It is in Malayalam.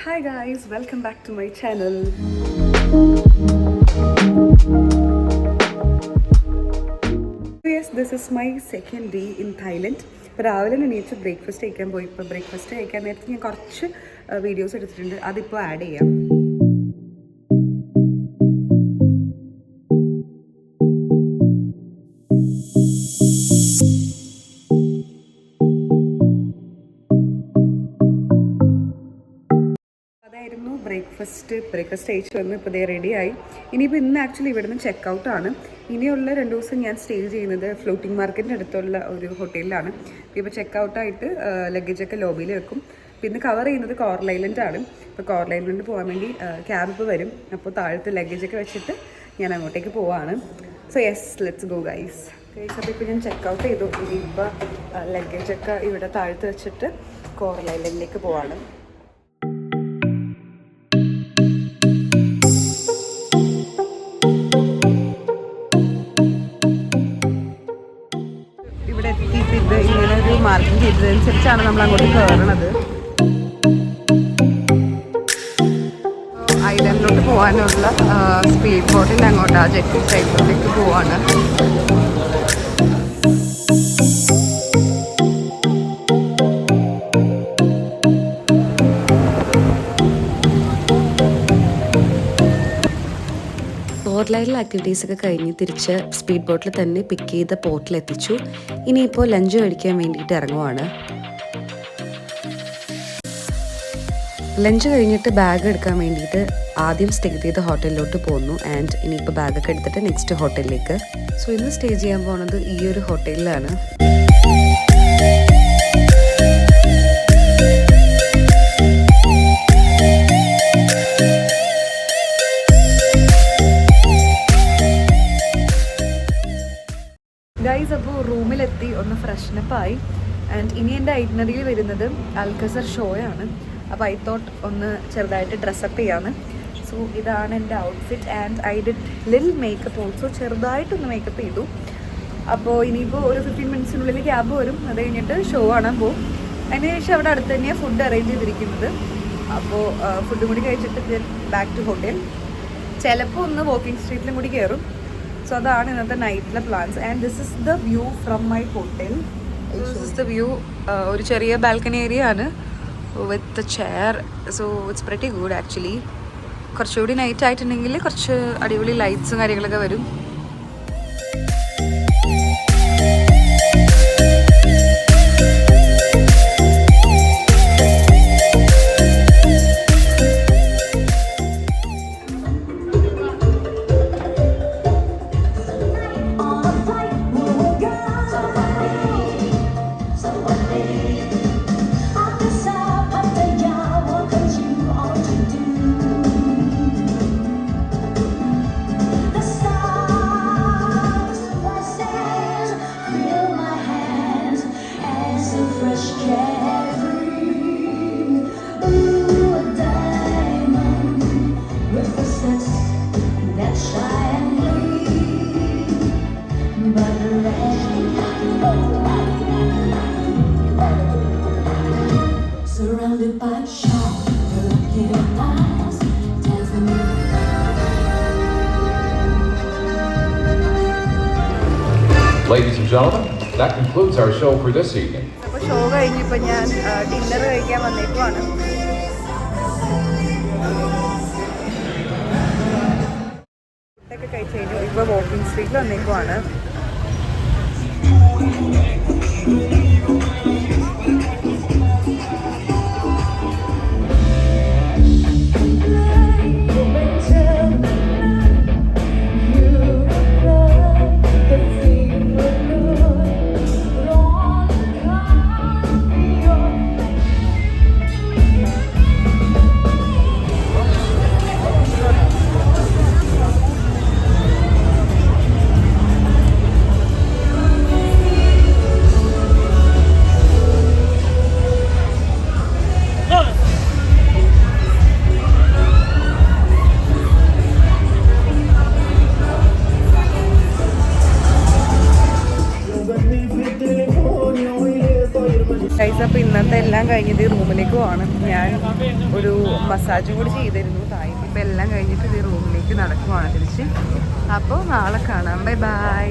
Hi guys, welcome back to my channel. Yes, this is my second day in Thailand. രാവിലെ എണീച്ച് ബ്രേക്ക്ഫാസ്റ്റ് കഴിക്കാൻ പോയി. ഇപ്പോൾ ബ്രേക്ക്ഫാസ്റ്റ് കഴിക്കാൻ നേരത്തെ ഞാൻ കുറച്ച് വീഡിയോസ് എടുത്തിട്ടുണ്ട്, അതിപ്പോൾ ആഡ് ചെയ്യാം. ബ്രേക്ക്ഫാസ്റ്റ് കഴിച്ച് വന്ന് ഇപ്പോൾ ദേ റെഡിയായി. ഇനിയിപ്പോൾ ഇന്ന് ആക്ച്വലി ഇവിടുന്ന് ചെക്കൗട്ടാണ്. ഇനിയുള്ള 2 ദിവസം ഞാൻ സ്റ്റേ ചെയ്യുന്നത് ഫ്ലോട്ടിംഗ് മാർക്കറ്റിൻ്റെ അടുത്തുള്ള ഒരു ഹോട്ടലിലാണ്. ഇപ്പോൾ ചെക്കൗട്ടായിട്ട് ലഗേജൊക്കെ ലോബിയിൽ വെക്കും. പിന്നെ കവർ ചെയ്യുന്നത് കോറൽ ഐലൻഡാണ്. ഇപ്പോൾ കോറൽ ഐലൻഡിൽ പോകാൻ വേണ്ടി ക്യാബ് ഇപ്പോൾ വരും. അപ്പോൾ താഴത്ത് ലഗേജൊക്കെ വെച്ചിട്ട് ഞാൻ അങ്ങോട്ടേക്ക് പോവാണ്. So yes, let's go guys. അപ്പോൾ ഇപ്പോൾ ഞാൻ ചെക്കൗട്ട് ചെയ്തു. ഇനിയിപ്പോൾ ലഗേജൊക്കെ ഇവിടെ താഴത്ത് വെച്ചിട്ട് കോറൽ ഐലൻഡിലേക്ക് പോവാണ്. ഇങ്ങനെ ഒരു മാർക്കിംഗ് ചെയ്തതനുസരിച്ചാണ് നമ്മൾ അങ്ങോട്ട് കയറണത്. ഐലൻഡിലോട്ട് പോകാനുള്ള സ്പീഡ് ബോട്ടിൽ അങ്ങോട്ട് ആ ജെട്ടി സൈഡിലേക്ക് പോവാണ്. പോർട്ട് ലൈനിൽ ആക്ടിവിറ്റീസൊക്കെ കഴിഞ്ഞ് തിരിച്ച് സ്പീഡ് ബോട്ടിൽ തന്നെ പിക്ക് ചെയ്ത പോർട്ടിലെത്തിച്ചു. ഇനിയിപ്പോൾ ലഞ്ച് കഴിക്കാൻ വേണ്ടിയിട്ട് ഇറങ്ങുവാണ്. ലഞ്ച് കഴിഞ്ഞിട്ട് ബാഗ് എടുക്കാൻ വേണ്ടിയിട്ട് ആദ്യം സ്റ്റേ ചെയ്ത ഹോട്ടലിലോട്ട് പോന്നു. ആൻഡ് ഇനിയിപ്പോൾ ബാഗൊക്കെ എടുത്തിട്ട് നെക്സ്റ്റ് ഹോട്ടലിലേക്ക്. സോ ഇന്ന് സ്റ്റേ ചെയ്യാൻ പോകുന്നത് ഈ ഒരു ഹോട്ടലിലാണ്. ഗൈസ്, അപ്പോൾ റൂമിലെത്തി ഒന്ന് ഫ്രഷ്നപ്പായി. ആൻഡ് ഇനി എൻ്റെ ഐറ്റിനറിയിൽ വരുന്നത് അൽക്കസർ ഷോയാണ്. അപ്പോൾ ഐ തോട്ട് ഒന്ന് ചെറുതായിട്ട് ഡ്രസ്സപ്പ് ചെയ്യാമെന്ന്. സോ ഇതാണ് എൻ്റെ ഔട്ട്ഫിറ്റ്. ആൻഡ് ഐ ഡിഡ് ലിൽ മേക്കപ്പ് ഓൾസോ. ചെറുതായിട്ടൊന്ന് മേക്കപ്പ് ചെയ്തു. അപ്പോൾ ഇനിയിപ്പോൾ ഒരു 15 മിനിറ്റ്സിനുള്ളിൽ ക്യാബ് വരും. അത് കഴിഞ്ഞിട്ട് ഷോ കാണാൻ പോകും. അതിനുശേഷം അവിടെ അടുത്ത് തന്നെയാണ് ഫുഡ് അറേഞ്ച് ചെയ്തിരിക്കുന്നത്. അപ്പോൾ ഫുഡും കൂടി കഴിച്ചിട്ട് ബാക്ക് ടു ഹോട്ടൽ. ചിലപ്പോൾ ഒന്ന് വാക്കിംഗ് സ്ട്രീറ്റിലും കൂടി കയറും. സോ അതാണ് ഇന്നത്തെ നൈറ്റിലെ plans. And this is the view from my hotel. This is the view. ഒരു ചെറിയ ബാൽക്കണി ഏരിയ ആണ് with chair. So it's pretty good actually. കുറച്ചുകൂടി നൈറ്റ് ആയിട്ടുണ്ടെങ്കിൽ കുറച്ച് അടിപൊളി ലൈറ്റ്സും കാര്യങ്ങളൊക്കെ വരും. Ladies and gentlemen, that concludes our show for this evening. അപ്പോൾ ഷോ കഴിഞ്ഞപ്പോൾ ഞാൻ ഡിന്നർ കഴിക്കാൻ വന്നേക്കുവാണ്. ഫുഡൊക്കെ കഴിച്ച് കഴിഞ്ഞു. ഇപ്പോൾ വാക്കിംഗ് സ്ട്രീറ്റിൽ വന്നേക്കുവാണ്. ഗൈസ്, അപ്പോൾ ഇന്നത്തെ എല്ലാം കഴിഞ്ഞിട്ട് റൂമിലേക്ക് പോകണം. ഞാൻ ഒരു മസാജും കൂടി ചെയ്തിരുന്നു തായ്. ഇപ്പം എല്ലാം കഴിഞ്ഞിട്ട് ഇത് റൂമിലേക്ക് നടക്കുവാണ് തിരിച്ച്. അപ്പോൾ നാളെ കാണാം. Bye bye.